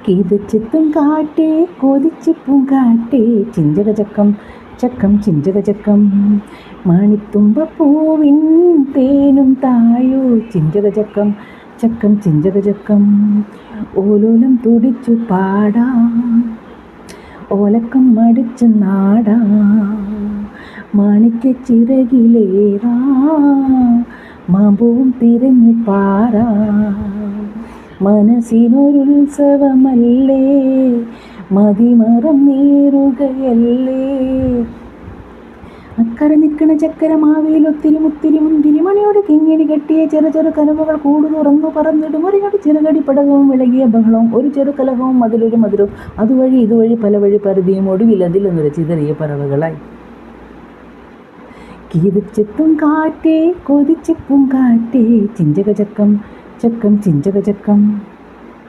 കിതച്ചെത്തും കാറ്റേ കൊതിച്ച് പൂങ്കാറ്റേ ചിഞ്ചകചക്കം ചക്കം ചിഞ്ചകചക്കം മണിത്തുമ്പ പൂവിൻ തേനും തായോ ചിഞ്ചകചക്കം ചക്കം ചിഞ്ചകചക്കം ഓലോലം തുടിച്ചു പാടാം ഓലക്കം മടിച്ചു നാടാ മാണിക്യ ചിറകിലേറാ മാമ്പൂവും തിരഞ്ഞു പാറാ മനസ്സിനൊരുത്സവമല്ലേ മതിമറം നേറുകയല്ലേ അക്കരെ നിൽക്കണ ചക്കര മാവേലൊത്തിരി മുത്തിരി മുന്തിരി മണിയോട് കിങ്ങിണി കെട്ടിയ ചെറു ചെറു കനവുകൾ കൂടു തുറന്നു പറന്നിടും ഒരിനോട് ചെറുകടി പടകവും വിളകിയ ബഹളവും ഒരു ചെറു കലഹവും അതിലൊരു മധുരവും അതുവഴി ഇതുവഴി പല വഴി പരുതിയും ഒടുവിൽ അതിലൊന്നൊരു ചിതറിയ പറവകളായി കിതച്ചെത്തും കാറ്റേ കൊതിച്ചെപ്പും കാറ്റേ ചിഞ്ചകചക്കം ചക്കം ചിഞ്ചകചക്കം